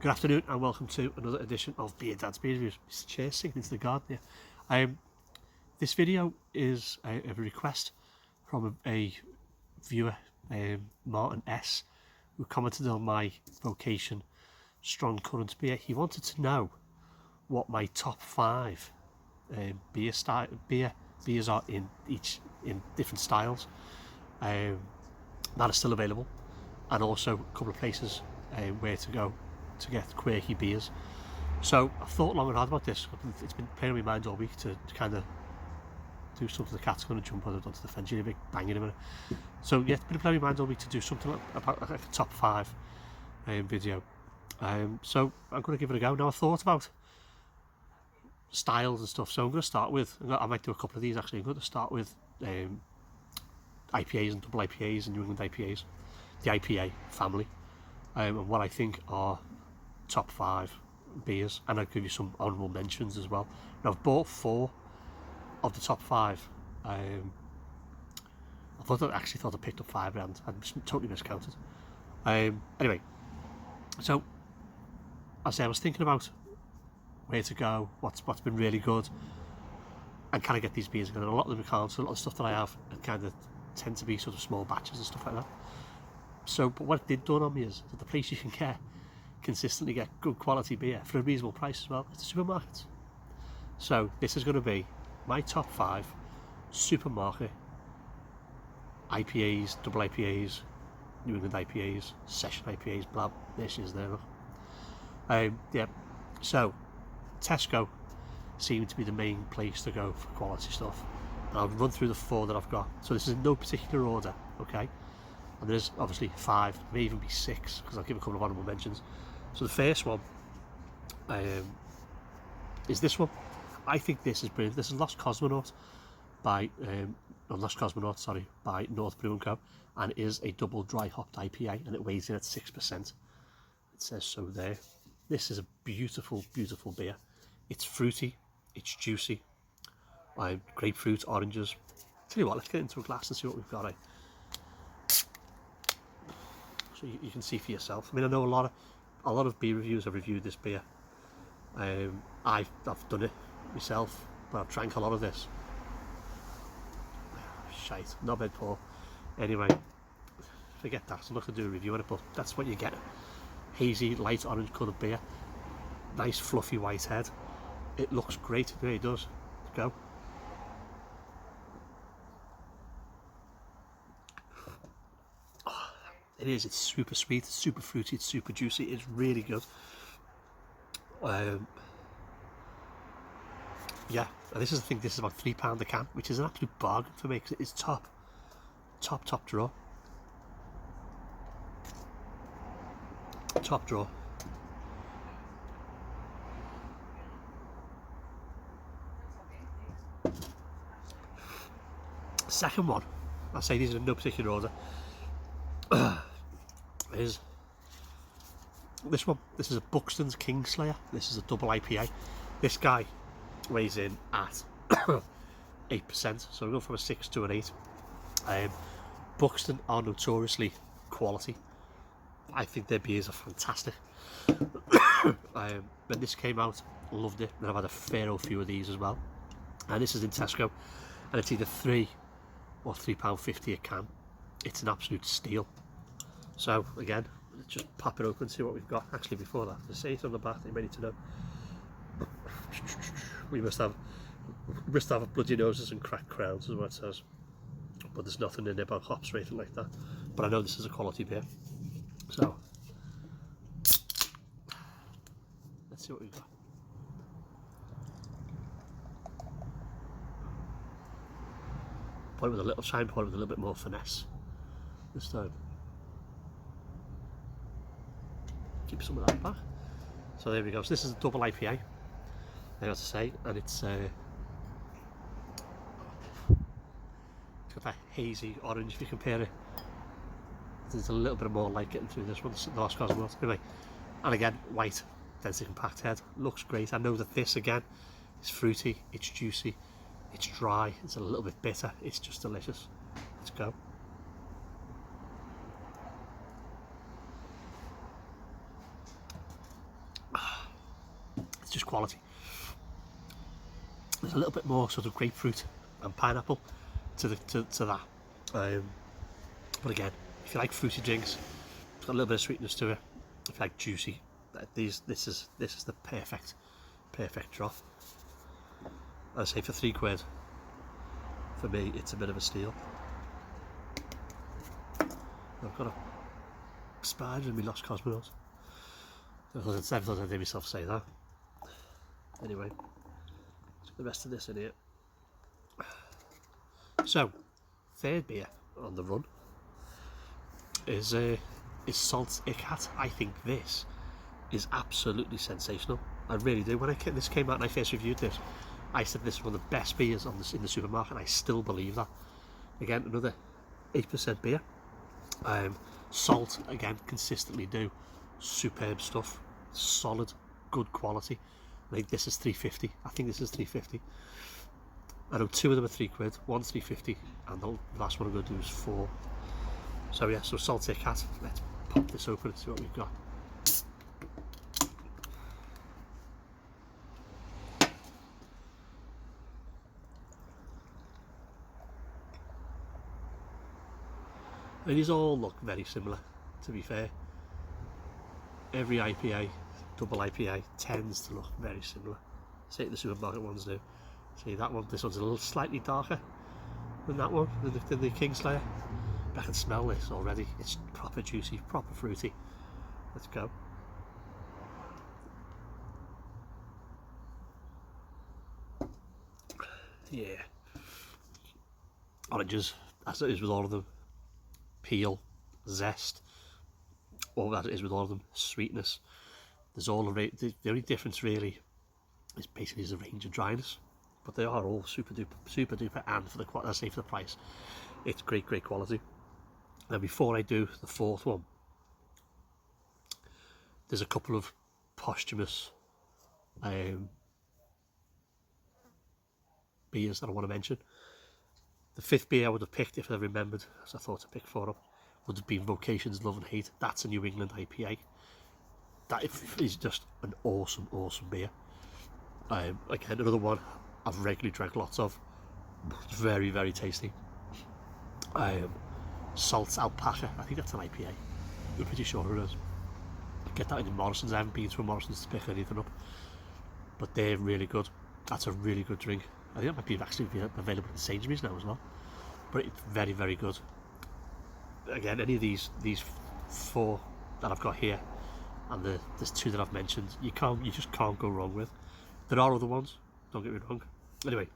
Good afternoon and welcome to another edition of Beer Dad's Beer Reviews. Mr. Chair singing into the garden here. This video is a request from a viewer, Martin S, who commented on my Vocation Strong Currant beer. He wanted to know what my top 5 beers are in different styles that are still available, and also a couple of places where to go to get quirky beers. So I thought long and hard about this. It's been playing in my mind all week to kind of do something. The cat's going to jump onto the fence, a big bang in a minute. So yeah, it's been playing in my mind all week to do something about like a top 5 video. So I'm going to give it a go. Now I thought about styles and stuff, so I'm going to start with, I might do a couple of these actually. I'm going to start with IPAs and double IPAs and New England IPAs, the IPA family, and what I think are top 5 beers, and I'll give you some honourable mentions as well. Now I've bought 4 of the top 5. I actually thought I picked up 5 and I totally miscounted. Anyway, so as I was thinking about where to go, what's been really good, and can I get these beers again? And a lot of them can't. So a lot of stuff that I have kind of tend to be sort of small batches and stuff like that. So, but what it did dawn on me is that the place you can consistently get good quality beer for a reasonable price as well, it's the supermarkets. So this is going to be my top 5 supermarket IPAs, double IPAs, New England IPAs, session IPAs, blah, there she is there, look. Yeah, so Tesco seem to be the main place to go for quality stuff. And I'll run through the 4 that I've got. So this is in no particular order, okay? And there's obviously 5, may even be 6, because I'll give a couple of honourable mentions. So the first one is this one. I think this is brilliant. This is Lost Cosmonauts by by North Brew & Co. and it is a double dry hopped IPA, and it weighs in at 6%. It says so there. This is a beautiful, beautiful beer. It's fruity, it's juicy, grapefruit, oranges. Tell you what, let's get into a glass and see what we've got. So you can see for yourself. I mean, I know a lot of beer reviewers have reviewed this beer. I've done it myself, but I've drank a lot of this. Shite, not bad, Paul. Anyway, forget that. I'm not going to do a review on it, but that's what you get. Hazy, light orange coloured beer. Nice fluffy white head. It looks great, it really does. Let's go. It is, it's super sweet, it's super fruity, it's super juicy, it's really good. Yeah, and this is the thing, this is about £3 a can, which is an absolute bargain for me, because it is top draw. Top draw. Second one, I say these are in no particular order, is this one. This is a Buxtons Kingslayer. This is a double IPA. This guy weighs in at 8%, so we're going from a 6 to an 8. Buxton are notoriously quality. I think their beers are fantastic. When this came out, loved it, and I've had a fair old few of these as well. And this is in Tesco, and it's either £3 or £3.50 a can. It's an absolute steal. So again, let's just pop it open and see what we've got. Actually, before that, to say it on the back, you may need to know. We must have bloody noses and cracked crowns, is what it says. But there's nothing in there about hops or anything like that. But I know this is a quality beer. So let's see what we've got. Pour it with a little shine, pour it with a little bit more finesse this time. Keep some of that back. So there we go. So this is a double IPA, as I say, and it's got that hazy orange. If you compare it, there's a little bit more light getting through this one, the Lost Cosmonauts. Anyway, and again, white, densely compact head, looks great. I know that this again is fruity, it's juicy, it's dry, it's a little bit bitter. It's just delicious. Let's go. just quality. There's a little bit more sort of grapefruit and pineapple to that. But again, if you like fruity drinks, it's got a little bit of sweetness to it. If you like juicy, this is the perfect drop. I say for £3, for me it's a bit of a steal. I've got a spider in my lost cosmonauts. I thought I'd hear myself say that. Anyway, let's get the rest of this in here. So, third beer on the run is Salt IPAs. I think this is absolutely sensational. I really do. When this came out and I first reviewed this, I said this is one of the best beers in the supermarket, and I still believe that. Again, another 8% beer. Salt, again, consistently do superb stuff. Solid, good quality. I think this is £3.50. I think this is £3.50. I know two of them are £3, one's £3.50, and the last one I'm going to do is £4. So yeah, so Salt IPAs. Let's pop this open and see what we've got. These all look very similar, to be fair. Every IPA, double IPA, tends to look very similar. Say the supermarket ones do. See that one, this one's a little slightly darker than that one, than the Kingslayer. But I can smell this already. It's proper juicy, proper fruity. Let's go. Yeah. Oranges, as it is with all of them. Peel, zest, all that it is with all of them. Sweetness. There's all the only difference really is basically the range of dryness, but they are all super duper, and for the price, it's great quality. Now before I do the fourth one, there's a couple of posthumous beers that I want to mention. The fifth beer I would have picked, if I remembered, as I thought to pick for them, would have been Vocations Love and Hate. That's a New England IPA. That is just an awesome beer. Again, another one I've regularly drank lots of. Very tasty. Salt Alpaca, I think that's an IPA. I'm pretty sure it is. Get that in Morrison's. I haven't been to a Morrison's to pick anything up, but they're really good. That's a really good drink. I think that might actually be available in Sainsbury's now as well. But it's very good. Again, any of these four that I've got here, and there's two that I've mentioned, you just can't go wrong with. There are other ones, don't get me wrong. Anyway,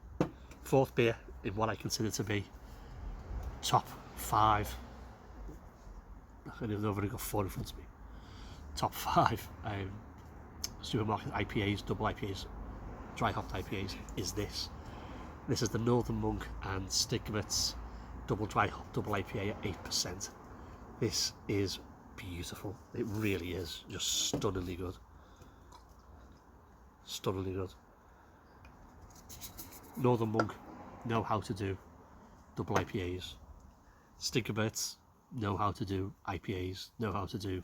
fourth beer in what I consider to be top 5. I don't even know if I've got 4 in front of me. Top 5 supermarket IPAs, double IPAs, dry hopped IPAs is this. This is the Northern Monk and Stigmat's double dry hop double IPA at 8%. This is beautiful. It really is just stunningly good. Stunningly good. Northern Monk know how to do double IPAs. Stigmat's know how to do IPAs, know how to do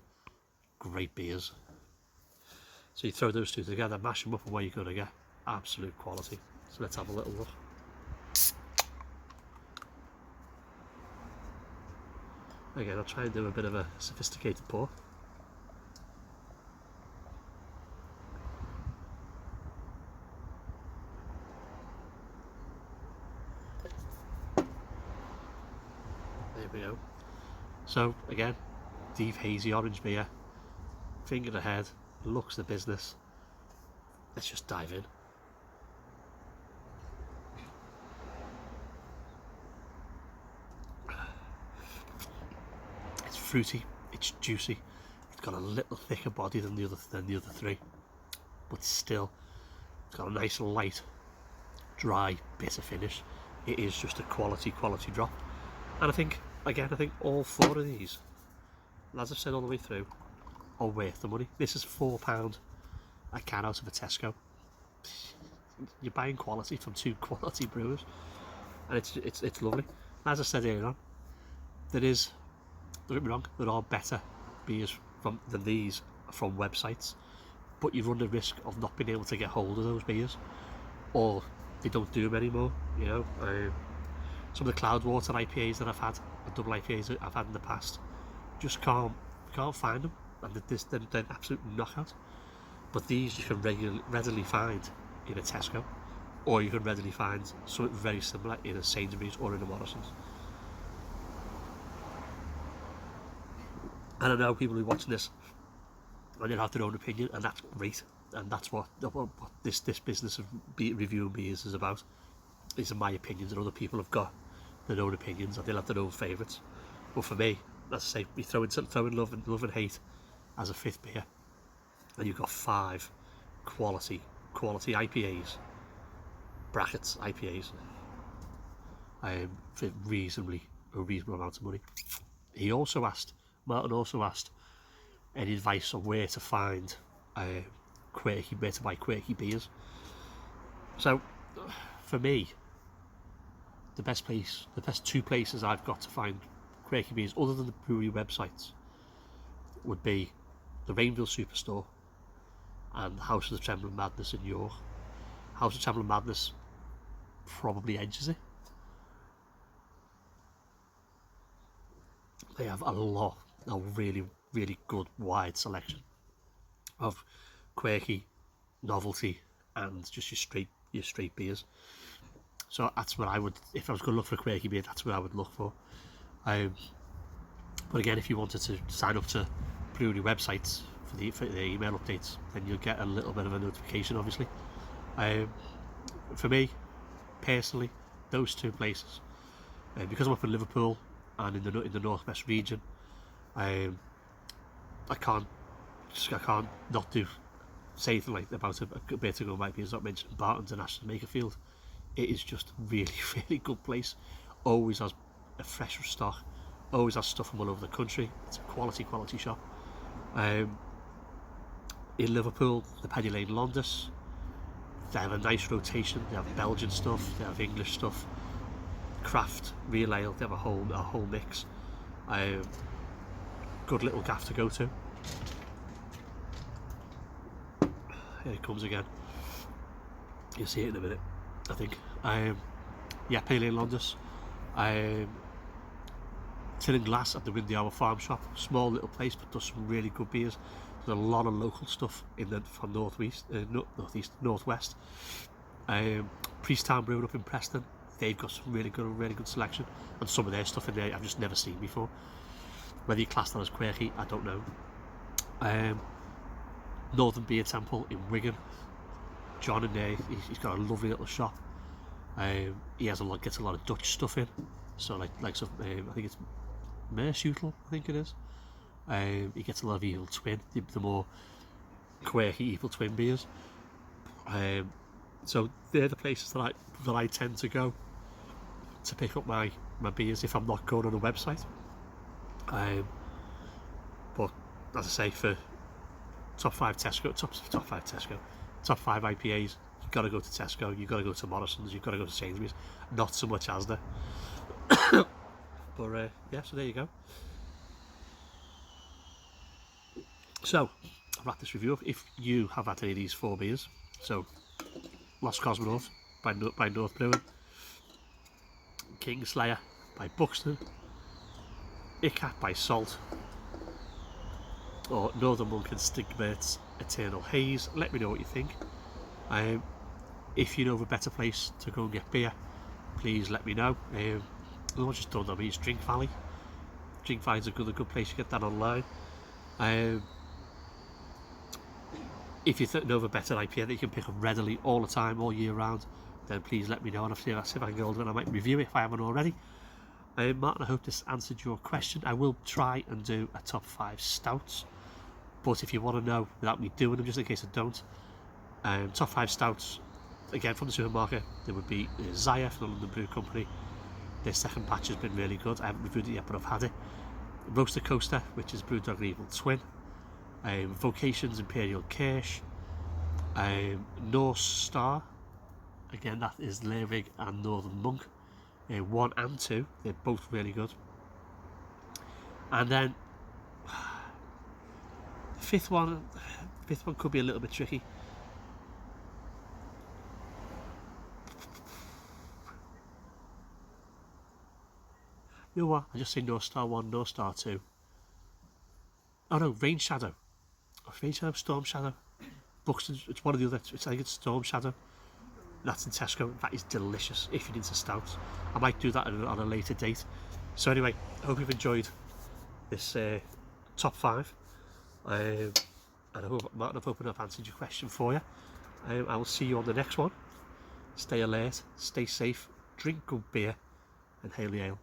great beers. So you throw those two together, mash them up, and what you're going to get absolute quality. So let's have a little look. Again, I'll try and do a bit of a sophisticated pour. There we go. So again, deep hazy orange beer, finger ahead, looks the business. Let's just dive in. It's fruity, it's juicy, it's got a little thicker body than the other three, but still it's got a nice light, dry, bitter finish. It is just a quality drop, and I think all 4 of these, as I've said all the way through, are worth the money. This is £4 a can out of a Tesco. You're buying quality from 2 quality brewers, and it's lovely. As I said earlier on, don't get me wrong, there are better beers than these from websites, but you run the risk of not being able to get hold of those beers, or they don't do them anymore. You know, some of the Cloudwater IPAs that I've had, or double IPAs that I've had in the past, just can't find them, and they're an absolute knockout. But these you can readily find in a Tesco, or you can readily find something very similar in a Sainsbury's or in a Morrison's. And I know people who are watching this and they have their own opinion, and that's great. And that's what this business of reviewing beers is about. These are my opinions, and other people have got their own opinions, and they'll have their own favourites. But for me, as I say, we throw in love and hate as a fifth beer, and you've got 5 quality IPAs, brackets IPAs, for a reasonable amount of money. Martin also asked any advice on where to find where to buy quirky beers. So for me, the best 2 places I've got to find quirky beers, other than the brewery websites, would be the Rainville Superstore and House of the Trembling Madness in York. House of Trembling Madness probably edges it. They have a really, really good wide selection of quirky, novelty, and just your straight beers. So that's what I would, if I was going to look for a quirky beer, that's what I would look for. But again, if you wanted to sign up to brewery websites for the email updates, then you'll get a little bit of a notification, obviously. For me, personally, those 2 places, because I'm up in Liverpool and in the northwest region, I can't not say anything like about a beer to go might be as not mentioned Barton's and Ashton Makerfield. It is just a really, really good place. Always has a fresh stock, always has stuff from all over the country. It's a quality shop. In Liverpool, the Penny Lane Londis, they have a nice rotation. They have Belgian stuff, they have English stuff, craft, real ale. They have a whole mix. Good little gaff to go to. Here it comes again. You'll see it in a minute, I think. Yeah, Penny Lane Londis. Tin and Glass at the Windy Hour Farm Shop. Small little place, but does some really good beers. There's a lot of local stuff from northwest. Priesttown Brewing up in Preston. They've got some really good selection, and some of their stuff in there I've just never seen before. Whether you class that as quirky, I don't know. Northern Beer Temple in Wigan. John in there, he's got a lovely little shop. He gets a lot of Dutch stuff in. So like some, I think it's Mershutel, I think it is. He gets a lot of Evil Twin, the more quirky Evil Twin beers. So they're the places that I tend to go to pick up my beers if I'm not going on a website. But as I say, for top 5 IPAs, you've got to go to Tesco, you've got to go to Morrison's, you've got to go to Sainsbury's, not so much Asda. But yeah, so there you go. So I'll wrap this review up. If you have had any of these 4 beers, so Lost Cosmonauts by North Brewing, Kingslayer by Buxton, Icat by Salt, or Northern Monk and Stigmert's Eternal Haze, let me know what you think. If you know of a better place to go and get beer, please let me know. Otherwise, just don't know me, it's Drink Valley. Drink Valley's a good place to get that online. If you know of a better IPA that you can pick up readily all the time, all year round, then please let me know, and I'll see if I can go and I might review it if I haven't already. Martin, I hope this answered your question. I will try and do a top 5 stouts, but if you want to know without me doing them, just in case I don't, top 5 stouts, again from the supermarket, there would be Zaya from the London Brew Company. Their second batch has been really good. I haven't reviewed it yet, but I've had it. Roaster Coaster, which is Brewdog Evil Twin. Vocations Imperial Kirsch. North Star, again that is Lervig and Northern Monk. 1 and 2, they're both really good. And then the 5th one, Fifth one could be a little bit tricky. You know what? I just say no star 1, no star 2. Oh no, Rain Shadow. Rain Shadow, Storm Shadow. Buxtons, it's one of the other. I think it's Storm Shadow. That's in Tesco. That is delicious if you're into stouts. I might do that on a later date. So anyway, I hope you've enjoyed this top 5. And I hope, Martin, I've hoping I've answered your question for you. I will see you on the next one. Stay alert, stay safe, drink good beer, and hail the ale.